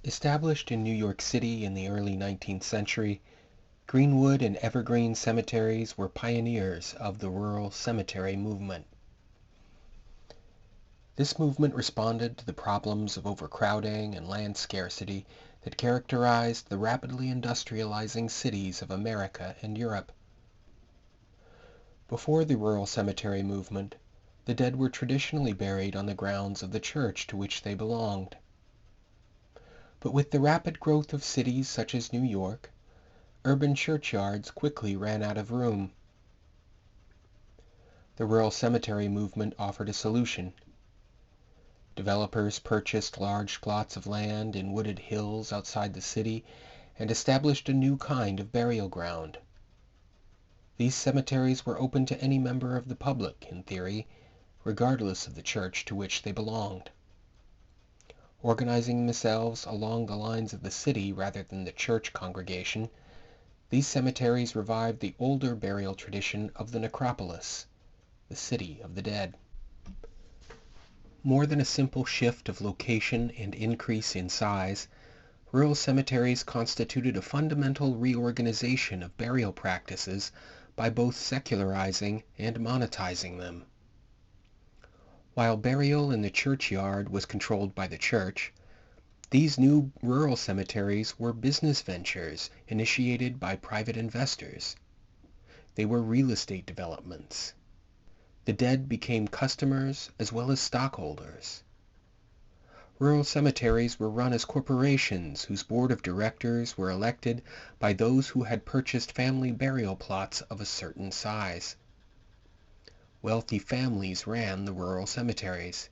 Established in New York City in the early 19th century, Greenwood and Evergreen cemeteries were pioneers of the rural cemetery movement. This movement responded to the problems of overcrowding and land scarcity that characterized the rapidly industrializing cities of America and Europe. Before the rural cemetery movement, the dead were traditionally buried on the grounds of the church to which they belonged. But with the rapid growth of cities such as New York, urban churchyards quickly ran out of room. The rural cemetery movement offered a solution. Developers purchased large plots of land in wooded hills outside the city and established a new kind of burial ground. These cemeteries were open to any member of the public, in theory, regardless of the church to which they belonged. Organizing themselves along the lines of the city rather than the church congregation, these cemeteries revived the older burial tradition of the necropolis, the city of the dead. More than a simple shift of location and increase in size, rural cemeteries constituted a fundamental reorganization of burial practices by both secularizing and monetizing them. While burial in the churchyard was controlled by the church, these new rural cemeteries were business ventures initiated by private investors. They were real estate developments. The dead became customers as well as stockholders. Rural cemeteries were run as corporations whose board of directors were elected by those who had purchased family burial plots of a certain size. Wealthy families ran the rural cemeteries.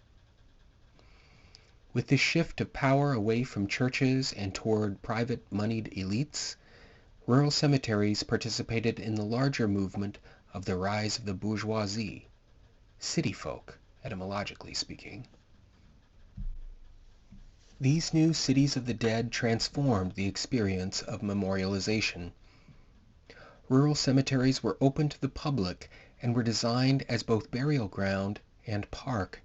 With this shift of power away from churches and toward private moneyed elites, rural cemeteries participated in the larger movement of the rise of the bourgeoisie, city folk, etymologically speaking. These new cities of the dead transformed the experience of memorialization. Rural cemeteries were open to the public and were designed as both burial ground and park.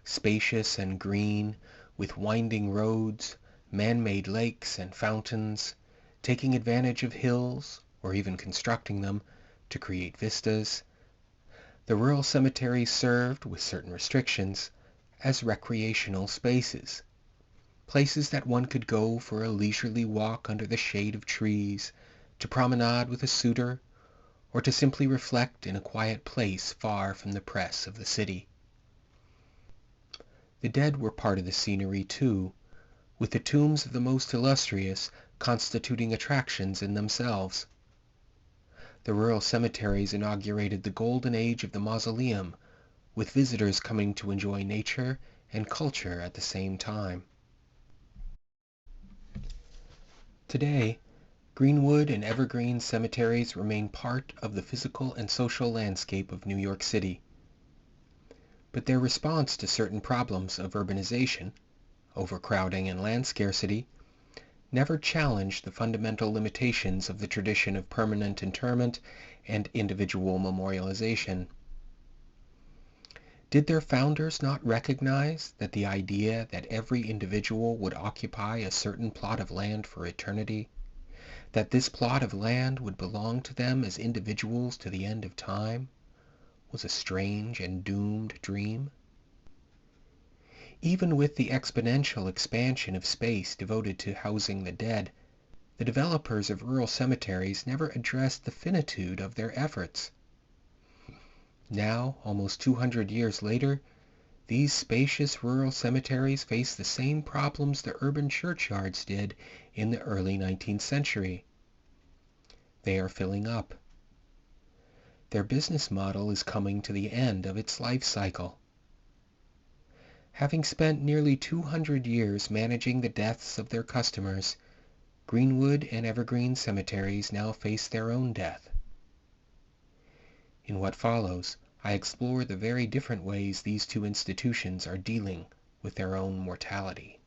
Spacious and green, with winding roads, man-made lakes and fountains, taking advantage of hills, or even constructing them, to create vistas, the rural cemeteries served, with certain restrictions, as recreational spaces. Places that one could go for a leisurely walk under the shade of trees, to promenade with a suitor, or to simply reflect in a quiet place far from the press of the city. The dead were part of the scenery too, with the tombs of the most illustrious constituting attractions in themselves. The rural cemeteries inaugurated the golden age of the mausoleum, with visitors coming to enjoy nature and culture at the same time. Today, Greenwood and Evergreen cemeteries remain part of the physical and social landscape of New York City. But their response to certain problems of urbanization, overcrowding and land scarcity, never challenged the fundamental limitations of the tradition of permanent interment and individual memorialization. Did their founders not recognize that the idea that every individual would occupy a certain plot of land for eternity, that this plot of land would belong to them as individuals to the end of time, was a strange and doomed dream? Even with the exponential expansion of space devoted to housing the dead, the developers of rural cemeteries never addressed the finitude of their efforts. Now, almost 200 years later, these spacious rural cemeteries face the same problems the urban churchyards did in the early 19th century. They are filling up. Their business model is coming to the end of its life cycle. Having spent nearly 200 years managing the deaths of their customers, Greenwood and Evergreen cemeteries now face their own death. In what follows, I explore the very different ways these two institutions are dealing with their own mortality.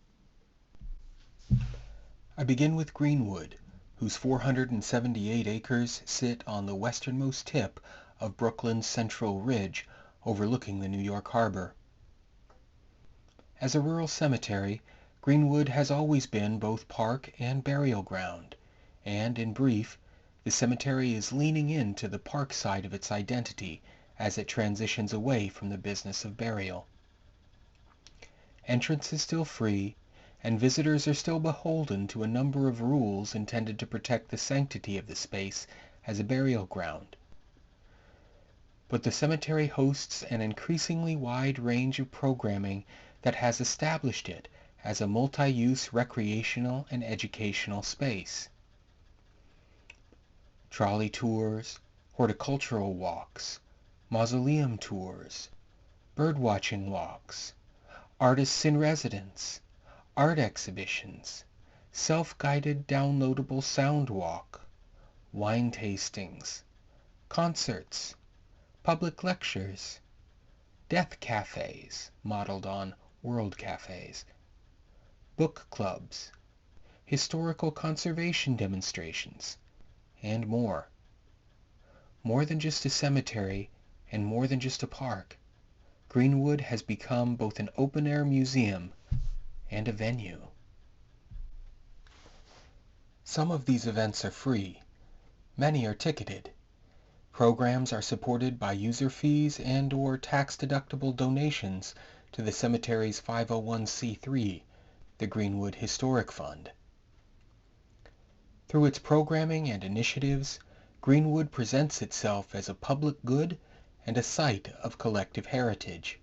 I begin with Greenwood, whose 478 acres sit on the westernmost tip of Brooklyn's Central Ridge overlooking the New York Harbor. As a rural cemetery, Greenwood has always been both park and burial ground, and, in brief, the cemetery is leaning into the park side of its identity as it transitions away from the business of burial. Entrance is still free, and visitors are still beholden to a number of rules intended to protect the sanctity of the space as a burial ground. But the cemetery hosts an increasingly wide range of programming that has established it as a multi-use recreational and educational space. Trolley tours, horticultural walks, mausoleum tours, birdwatching walks, artists in residence, art exhibitions, self-guided downloadable sound walk, wine tastings, concerts, public lectures, death cafes modeled on world cafes, book clubs, historical conservation demonstrations, and more. More than just a cemetery and more than just a park, Greenwood has become both an open-air museum and a venue. Some of these events are free. Many are ticketed. Programs are supported by user fees and/or tax-deductible donations to the cemetery's 501c3, the Greenwood Historic Fund. Through its programming and initiatives, Greenwood presents itself as a public good and a site of collective heritage.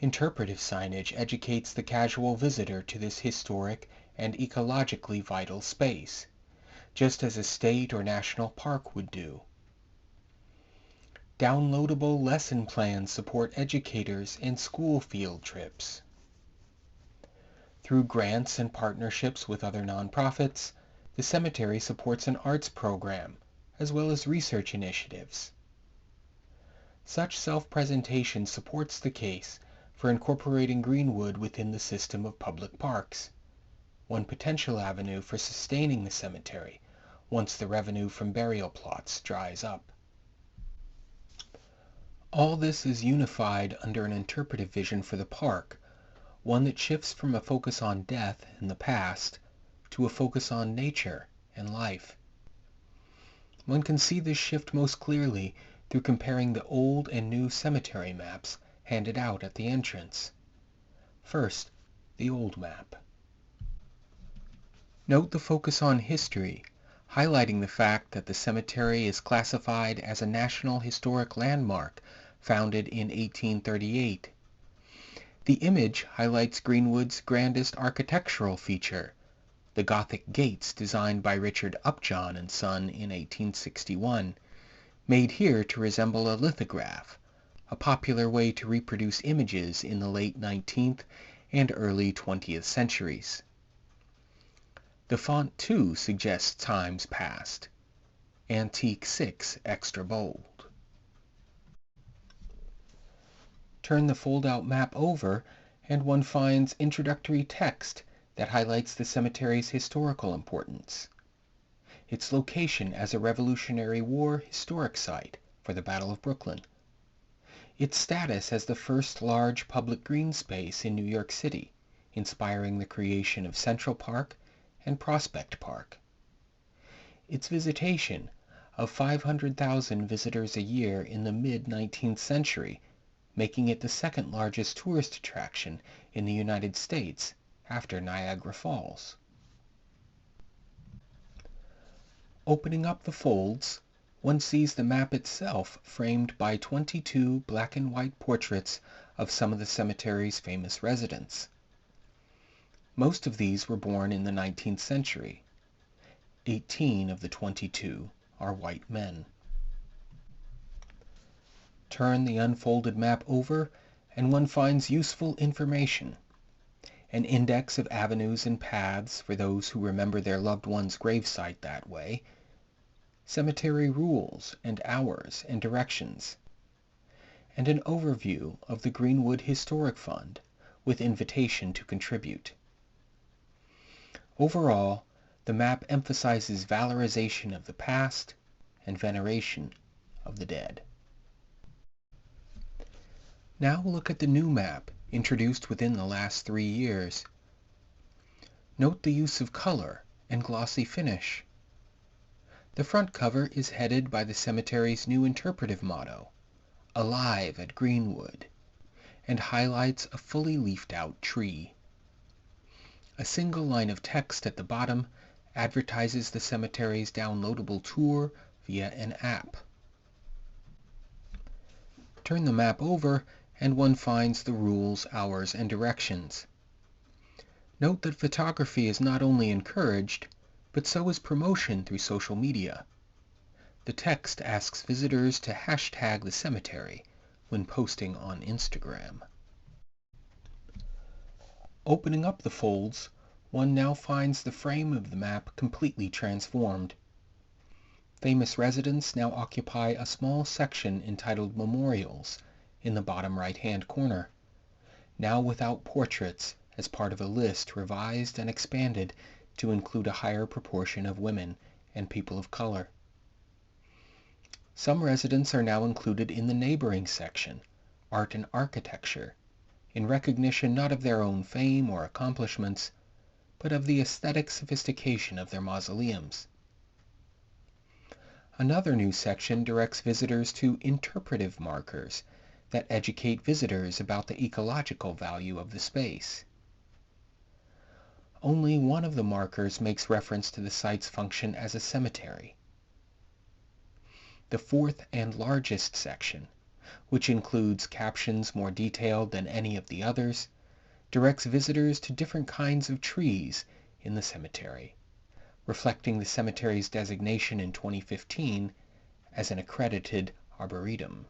Interpretive signage educates the casual visitor to this historic and ecologically vital space, just as a state or national park would do. Downloadable lesson plans support educators and school field trips. Through grants and partnerships with other nonprofits, the cemetery supports an arts program, as well as research initiatives. Such self-presentation supports the case for incorporating Greenwood within the system of public parks, one potential avenue for sustaining the cemetery once the revenue from burial plots dries up. All this is unified under an interpretive vision for the park, one that shifts from a focus on death and the past to a focus on nature and life. One can see this shift most clearly through comparing the old and new cemetery maps handed out at the entrance. First, the old map. Note the focus on history, highlighting the fact that the cemetery is classified as a National Historic Landmark founded in 1838. The image highlights Greenwood's grandest architectural feature, the Gothic gates designed by Richard Upjohn and Son in 1861, made here to resemble a lithograph, a popular way to reproduce images in the late 19th and early 20th centuries. The font, too, suggests times past. Antique 6 extra bold. Turn the fold-out map over and one finds introductory text that highlights the cemetery's historical importance. Its location as a Revolutionary War historic site for the Battle of Brooklyn. Its status as the first large public green space in New York City, inspiring the creation of Central Park and Prospect Park. Its visitation of 500,000 visitors a year in the mid-19th century, making it the second largest tourist attraction in the United States after Niagara Falls. Opening up the folds, one sees the map itself framed by 22 black and white portraits of some of the cemetery's famous residents. Most of these were born in the 19th century. 18 of the 22 are white men. Turn the unfolded map over and one finds useful information. An index of avenues and paths for those who remember their loved one's gravesite that way. Cemetery rules and hours and directions. And an overview of the Greenwood Historic Fund with invitation to contribute. Overall, the map emphasizes valorization of the past and veneration of the dead. Now look at the new map, introduced within the last 3 years. Note the use of color and glossy finish. The front cover is headed by the cemetery's new interpretive motto, "Alive at Greenwood," and highlights a fully leafed out tree. A single line of text at the bottom advertises the cemetery's downloadable tour via an app. Turn the map over and one finds the rules, hours, and directions. Note that photography is not only encouraged, but so is promotion through social media. The text asks visitors to hashtag the cemetery when posting on Instagram. Opening up the folds, one now finds the frame of the map completely transformed. Famous residents now occupy a small section entitled Memorials in the bottom right-hand corner, now without portraits as part of a list revised and expanded to include a higher proportion of women and people of color. Some residents are now included in the neighboring section, Art and Architecture, in recognition not of their own fame or accomplishments, but of the aesthetic sophistication of their mausoleums. Another new section directs visitors to interpretive markers that educate visitors about the ecological value of the space. Only one of the markers makes reference to the site's function as a cemetery. The fourth and largest section, which includes captions more detailed than any of the others, directs visitors to different kinds of trees in the cemetery, reflecting the cemetery's designation in 2015 as an accredited arboretum.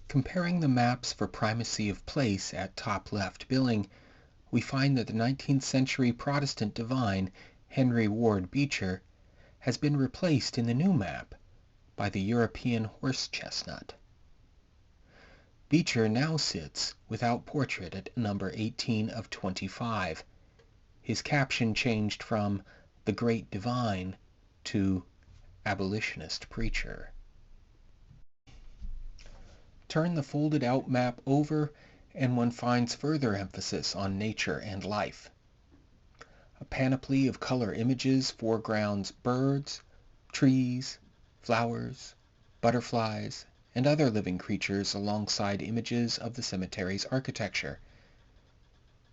Comparing the maps for primacy of place at top left billing, we find that the 19th century Protestant divine Henry Ward Beecher has been replaced in the new map by the European horse chestnut. Beecher now sits without portrait at number 18 of 25. His caption changed from "The Great Divine" to "Abolitionist Preacher." Turn the folded out map over and one finds further emphasis on nature and life. A panoply of color images foregrounds birds, trees, flowers, butterflies, and other living creatures alongside images of the cemetery's architecture.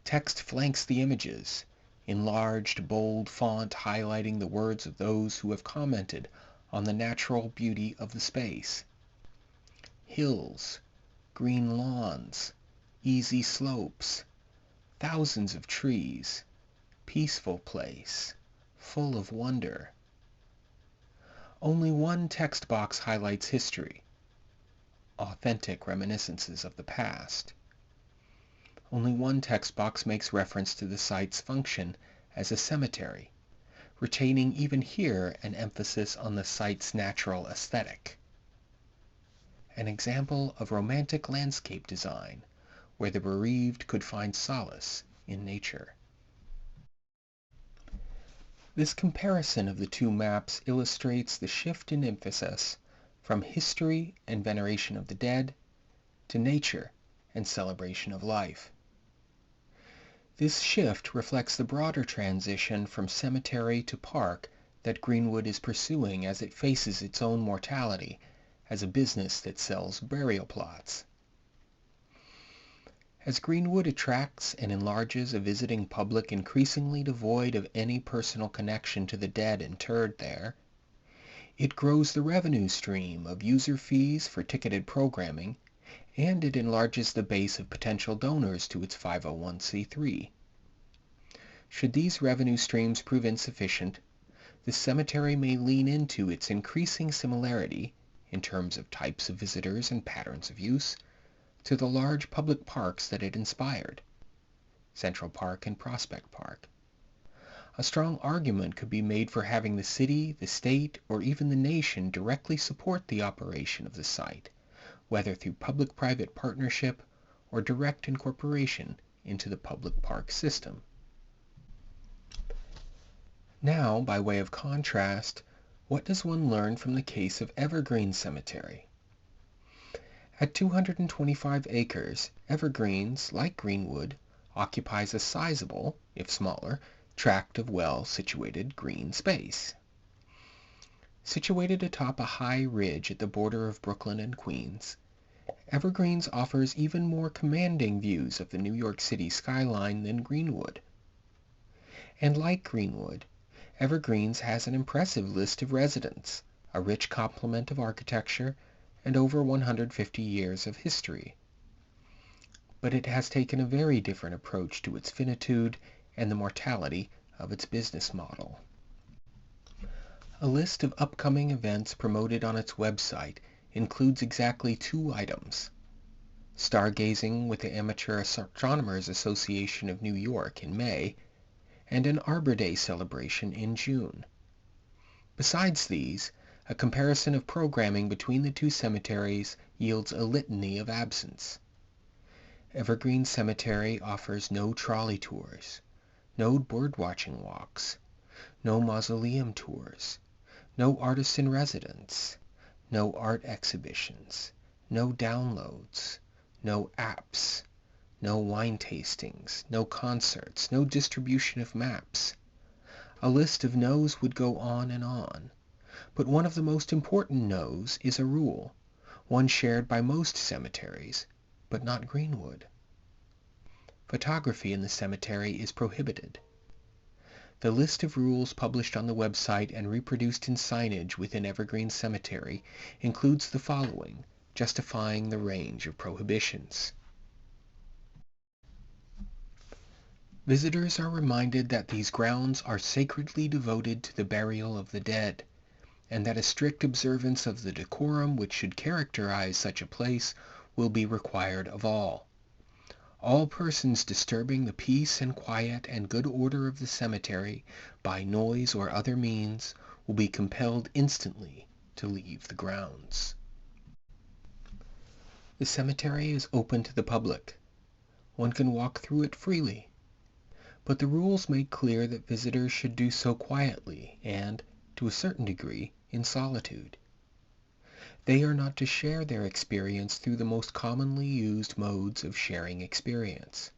Text flanks the images, enlarged bold font highlighting the words of those who have commented on the natural beauty of the space. Hills, green lawns, easy slopes, thousands of trees, peaceful place, full of wonder. Only one text box highlights history, authentic reminiscences of the past. Only one text box makes reference to the site's function as a cemetery, retaining even here an emphasis on the site's natural aesthetic. An example of romantic landscape design, where the bereaved could find solace in nature. This comparison of the two maps illustrates the shift in emphasis from history and veneration of the dead to nature and celebration of life. This shift reflects the broader transition from cemetery to park that Greenwood is pursuing as it faces its own mortality as a business that sells burial plots. As Greenwood attracts and enlarges a visiting public increasingly devoid of any personal connection to the dead interred there, it grows the revenue stream of user fees for ticketed programming, and it enlarges the base of potential donors to its 501c3. Should these revenue streams prove insufficient, the cemetery may lean into its increasing similarity, in terms of types of visitors and patterns of use, to the large public parks that it inspired, Central Park and Prospect Park. A strong argument could be made for having the city, the state, or even the nation directly support the operation of the site, whether through public-private partnership or direct incorporation into the public park system. Now, by way of contrast, what does one learn from the case of Evergreens Cemetery? At 225 acres, Evergreens, like Greenwood, occupies a sizable, if smaller, tract of well-situated green space. Situated atop a high ridge at the border of Brooklyn and Queens, Evergreens offers even more commanding views of the New York City skyline than Greenwood. And like Greenwood, Evergreens has an impressive list of residents, a rich complement of architecture, and over 150 years of history. But it has taken a very different approach to its finitude and the mortality of its business model. A list of upcoming events promoted on its website includes exactly 2 items: stargazing with the Amateur Astronomers Association of New York in May, and an Arbor Day celebration in June. Besides these, a comparison of programming between the 2 cemeteries yields a litany of absence. Evergreen Cemetery offers no trolley tours, no birdwatching walks, no mausoleum tours, no artist in residence, no art exhibitions, no downloads, no apps, no wine tastings, no concerts, no distribution of maps. A list of no's would go on and on, but one of the most important no's is a rule, one shared by most cemeteries, but not Greenwood. Photography in the cemetery is prohibited. The list of rules published on the website and reproduced in signage within Evergreen Cemetery includes the following, justifying the range of prohibitions. Visitors are reminded that these grounds are sacredly devoted to the burial of the dead, and that a strict observance of the decorum which should characterize such a place will be required of all. All persons disturbing the peace and quiet and good order of the cemetery by noise or other means will be compelled instantly to leave the grounds. The cemetery is open to the public. One can walk through it freely, but the rules make clear that visitors should do so quietly and, to a certain degree, in solitude. They are not to share their experience through the most commonly used modes of sharing experience,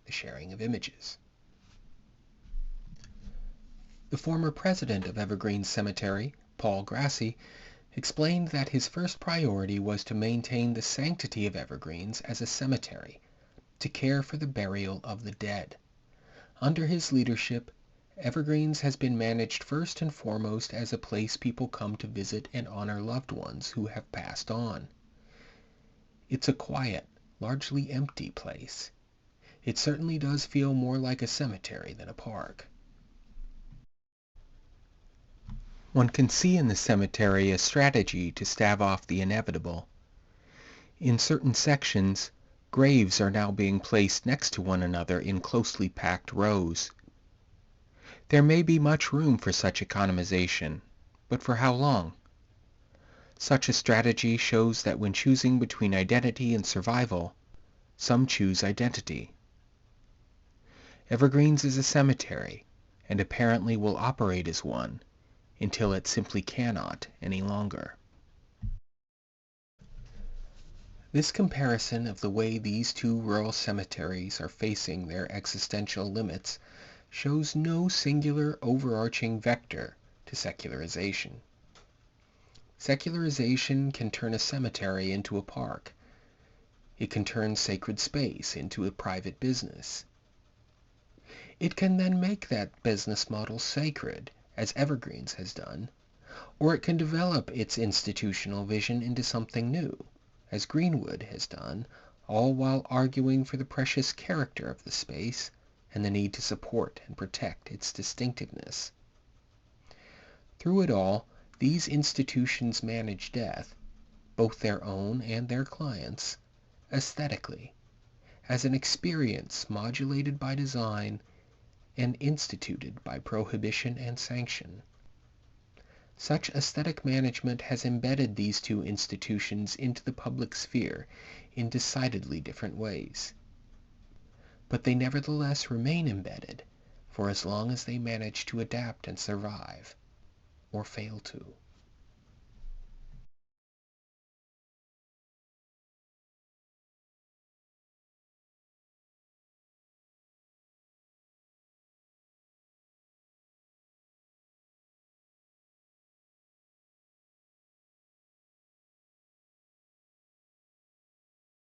the sharing of images. The former president of Evergreens Cemetery, Paul Grassi, explained that his first priority was to maintain the sanctity of Evergreens as a cemetery, to care for the burial of the dead. Under his leadership, Evergreens has been managed first and foremost as a place people come to visit and honor loved ones who have passed on. It's a quiet, largely empty place. It certainly does feel more like a cemetery than a park. One can see in the cemetery a strategy to stave off the inevitable. In certain sections, graves are now being placed next to one another in closely packed rows. There may be much room for such economization, but for how long? Such a strategy shows that when choosing between identity and survival, some choose identity. Evergreens is a cemetery, and apparently will operate as one, until it simply cannot any longer. This comparison of the way these 2 rural cemeteries are facing their existential limits shows no singular overarching vector to secularization. Secularization can turn a cemetery into a park. It can turn sacred space into a private business. It can then make that business model sacred, as Evergreens has done, or it can develop its institutional vision into something new, as Greenwood has done, all while arguing for the precious character of the space and the need to support and protect its distinctiveness. Through it all, these institutions manage death, both their own and their clients', aesthetically, as an experience modulated by design and instituted by prohibition and sanction. Such aesthetic management has embedded these 2 institutions into the public sphere in decidedly different ways. But they nevertheless remain embedded for as long as they manage to adapt and survive, or fail to.